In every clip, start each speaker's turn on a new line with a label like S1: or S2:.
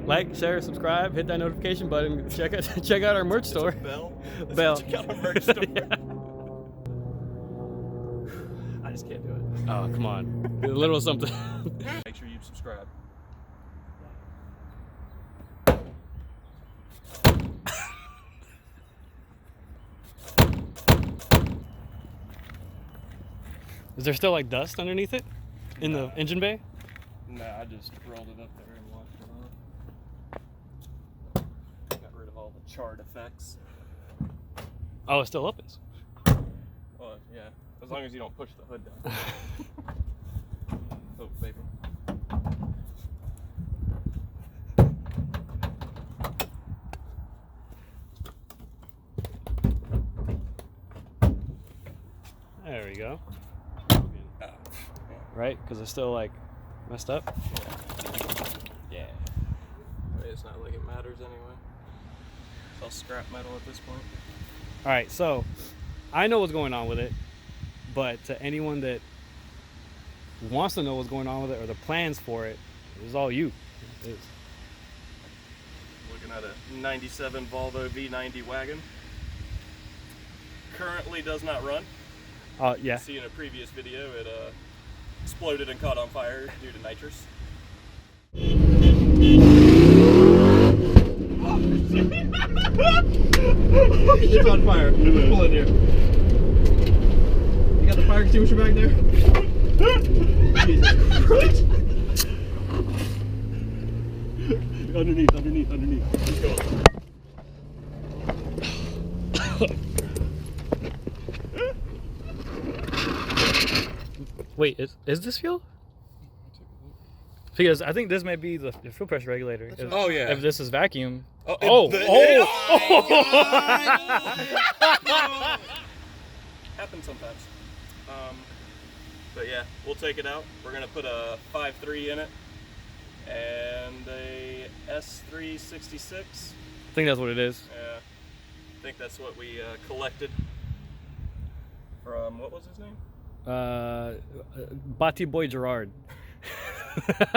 S1: like, share, subscribe, hit that notification button. Check out our merch store.
S2: Bell.
S1: Bell.
S2: Check out our merch store.
S1: Yeah.
S2: I just can't do it.
S1: Oh, come on. A little something.
S2: Make sure you subscribe.
S1: Is there still like dust underneath it in the engine bay?
S2: Nah, I just rolled it up there and washed it off. Got rid of all the charred effects.
S1: Oh, it still opens.
S2: Well, yeah, as long as you don't push the hood down. Oh, baby.
S1: There we go.
S2: Yeah.
S1: Right? Because it's still like messed up.
S2: Yeah. I mean, it's not like it matters anyway. It's all scrap metal at this point.
S1: All right, so I know what's going on with it, but to anyone that wants to know what's going on with it or the plans for it, it's all you. It is.
S2: Looking at a 97 Volvo V90 wagon. Currently does not run.
S1: Yeah.
S2: You see in a previous video it exploded and caught on fire due to nitrous. It's on fire. Pull in here. You got the fire extinguisher back there? Jesus Christ. Underneath. Let's go.
S1: Wait, is this fuel? Because I think this may be the fuel pressure regulator.
S2: Oh, yeah.
S1: If this is vacuum.
S2: Oh happens sometimes. But yeah, we'll take it out. We're gonna put a 5.3 in it and a S366.
S1: I think that's what it is.
S2: Yeah, I think that's what we collected from, what was his name?
S1: Bati Boy Gerard.
S2: That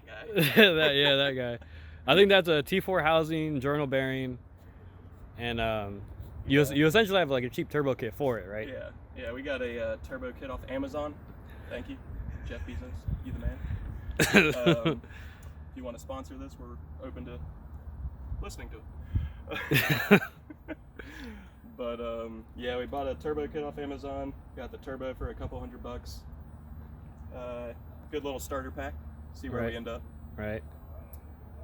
S2: guy.
S1: that guy. I think that's a T4 housing, journal bearing, and you essentially have like a cheap turbo kit for it, right?
S2: Yeah, we got a turbo kit off Amazon. Thank you, Jeff Bezos. You the man. If you want to sponsor this, we're open to listening to it. But yeah, we bought a turbo kit off Amazon. Got the turbo for a couple $100. Good little starter pack. See where we end up.
S1: Right.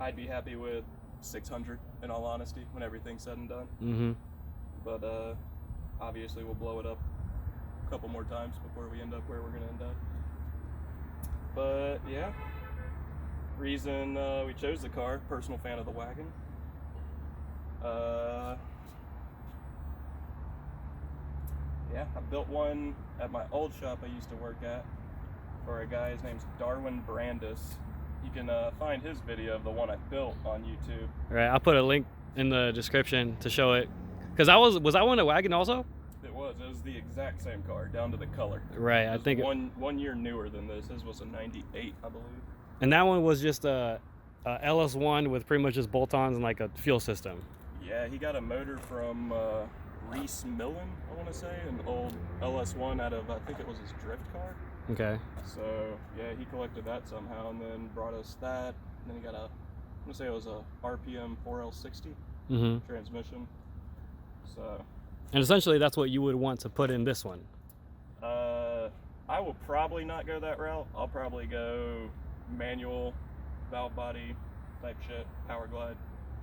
S2: I'd be happy with 600 in all honesty when everything's said and done.
S1: Mm-hmm.
S2: But obviously we'll blow it up a couple more times before we end up where we're gonna end up. But yeah, reason we chose the car, personal fan of the wagon. Yeah, I built one at my old shop I used to work at for a guy. His name's Darwin Brandis. You can find his video of the one I built on YouTube.
S1: Right, I'll put a link in the description to show it. Cause was I on a wagon also?
S2: It was the exact same car, down to the color.
S1: Right, I think
S2: one year newer than this. This was a 98, I believe.
S1: And that one was just a LS1 with pretty much just bolt-ons and like a fuel system.
S2: Yeah, he got a motor from Reese Millen, I want to say, an old LS1 out of, I think it was his drift car.
S1: Okay.
S2: So yeah, he collected that somehow and then brought us that. And then he got a, I'm gonna say it was a RPM 4L60 transmission. So.
S1: And essentially that's what you would want to put in this one.
S2: I will probably not go that route. I'll probably go manual, valve body type shit, power glide,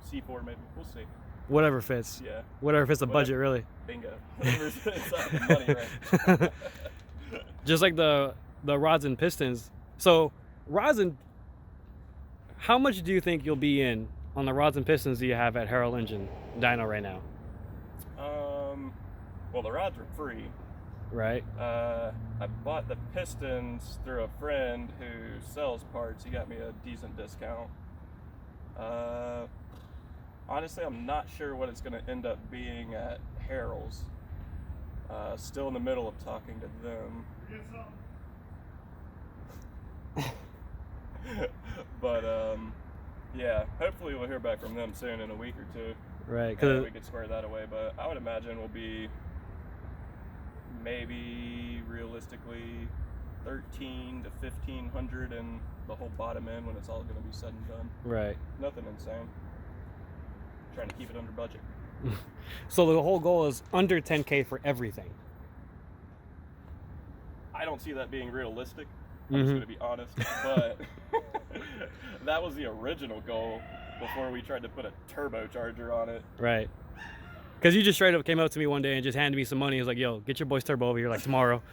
S2: C4 maybe. We'll see.
S1: Whatever fits.
S2: Yeah.
S1: Whatever fits the budget, really.
S2: Bingo. Whatever fits the money, right?
S1: Just like the rods and pistons. So rods and, how much do you think you'll be in on the rods and pistons that you have at Harold Engine Dyno right now?
S2: Well, the rods were free.
S1: Right.
S2: I bought the pistons through a friend who sells parts. He got me a decent discount. Honestly, I'm not sure what it's going to end up being at Harold's. Still in the middle of talking to them. But yeah, hopefully we'll hear back from them soon in a week or two.
S1: Right,
S2: And
S1: because
S2: we could square that away. But I would imagine we'll be maybe realistically 13 to 1500 and the whole bottom end when it's all going to be said and done.
S1: right.
S2: Nothing insane. Trying to keep it under budget.
S1: So the whole goal is under 10K for everything.
S2: I don't see that being realistic. I'm just going to be honest. But that was the original goal before we tried to put a turbocharger on it.
S1: Right. Because you just straight up came up to me one day and just handed me some money. He was like, yo, get your boy's turbo over here like tomorrow.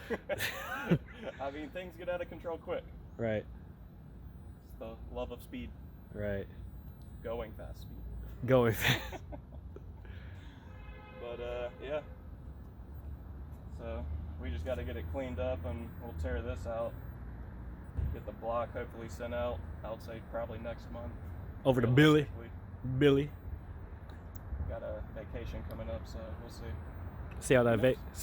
S2: I mean, things get out of control quick.
S1: Right.
S2: It's the love of speed.
S1: Right.
S2: Going fast speed.
S1: Going.
S2: But yeah. So we just got to get it cleaned up and we'll tear this out. Get the block hopefully sent out. I would say probably next month.
S1: Over to Billy. Billy.
S2: Got a vacation coming up, so we'll see.
S1: See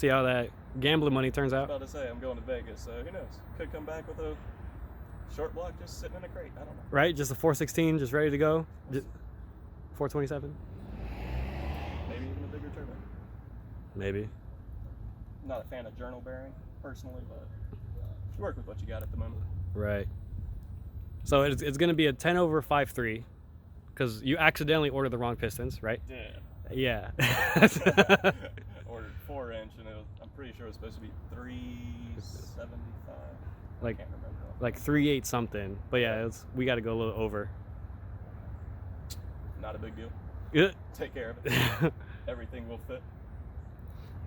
S1: how that gambling money turns
S2: I was
S1: out.
S2: about to say I'm going to Vegas, so who knows? Could come back with a short block just sitting in a crate. I don't know.
S1: Right, just a 416, just ready to go. Just 427.
S2: Maybe even a bigger turbo.
S1: Maybe.
S2: Not a fan of journal bearing personally, but you work with what you got at the moment.
S1: Right. So it's going to be a 10 over 5.3 because you accidentally ordered the wrong pistons, right?
S2: Yeah.
S1: Yeah.
S2: Ordered 4-inch, and I'm pretty sure it was supposed to be 375.
S1: Like
S2: I can't remember.
S1: like 3.8 something. But yeah, we got to go a little over.
S2: Not a big deal.
S1: Yeah.
S2: Take care of it. Everything will fit.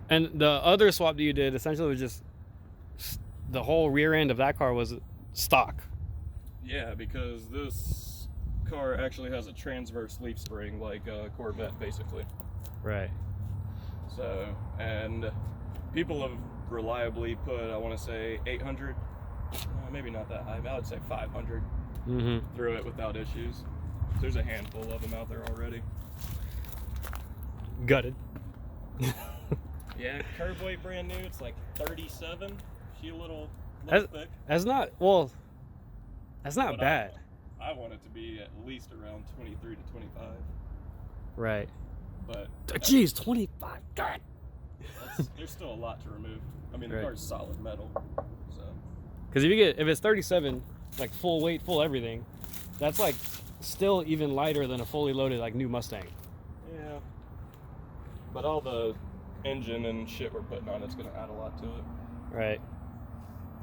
S1: And the other swap that you did essentially was just the whole rear end of that car was stock.
S2: Yeah, because this car actually has a transverse leaf spring like a Corvette, basically.
S1: Right.
S2: So, and people have reliably put, I want to say 800, maybe not that high, I would say 500 through it without issues. There's a handful of them out there already.
S1: Gutted.
S2: Yeah, curb weight brand new, it's like 37. She a little thick.
S1: That's not
S2: But
S1: bad.
S2: I want it to be at least around 23 to 25.
S1: Right.
S2: But
S1: Geez, 25. God.
S2: there's still a lot to remove. I mean, the
S1: Right.
S2: car's solid metal, so.
S1: Because if it's 37, like full weight, full everything, that's like still even lighter than a fully loaded like new Mustang.
S2: Yeah. But all the engine and shit we're putting on it's going to add a lot to it.
S1: Right.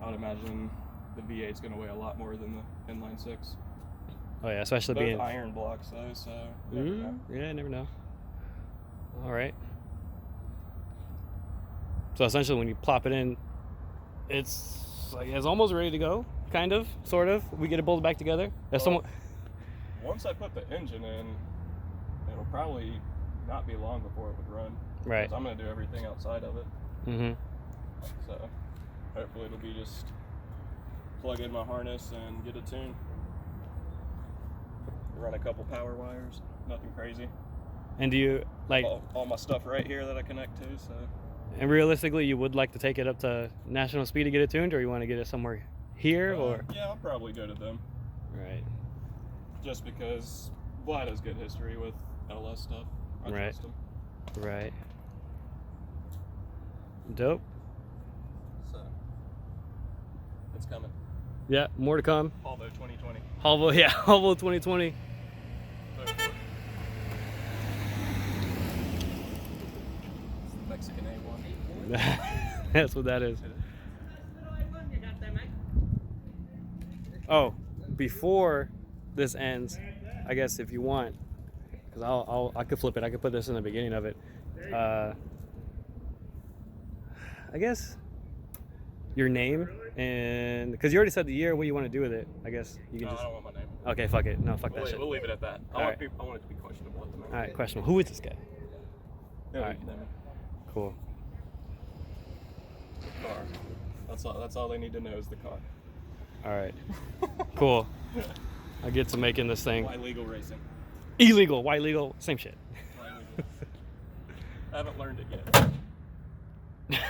S2: I would imagine the V8's going to weigh a lot more than the inline 6.
S1: Oh yeah, especially
S2: Both
S1: being
S2: iron blocks though, so you never know.
S1: yeah, never know. All right. So essentially, when you plop it in, it's almost ready to go, kind of, sort of. We get it bolted back together.
S2: Once I put the engine in, it'll probably not be long before it would run.
S1: Right.
S2: 'Cause I'm going to do everything outside of it.
S1: Mm-hmm.
S2: So hopefully it'll be just plug in my harness and get it tuned. Run a couple power wires, nothing crazy.
S1: And do you like?
S2: All my stuff right here that I connect to, so.
S1: And realistically, you would like to take it up to national speed to get it tuned, or you want to get it somewhere here, or?
S2: Yeah, I'll probably go to them.
S1: Right.
S2: Just because Vlad has good history with LS stuff. I
S1: Right.
S2: trust him.
S1: Right. Dope.
S2: So it's coming.
S1: Yeah, more to come.
S2: Haulvo 2020.
S1: Haulvo, yeah, Haulvo 2020.
S2: Vote for it. It's the Mexican A1.
S1: That's what that is. Oh, before this ends, I guess if you want, because I could flip it. I could put this in the beginning of it. I guess your name, and because you already said the year, what you want to do with it. I guess you can
S2: No,
S1: just.
S2: I don't want my name.
S1: Okay, fuck it. No, fuck that shit.
S2: We'll leave it at that. I
S1: Alright.
S2: want it to be questionable at the moment.
S1: All right, question. Who is this guy?
S2: No,
S1: Alright.
S2: name it.
S1: Cool.
S2: Car. That's all they need to know is the car.
S1: All right. Cool. I get to making this thing
S2: Why legal racing?
S1: illegal. Why legal? Same shit.
S2: Why legal? I haven't learned it yet.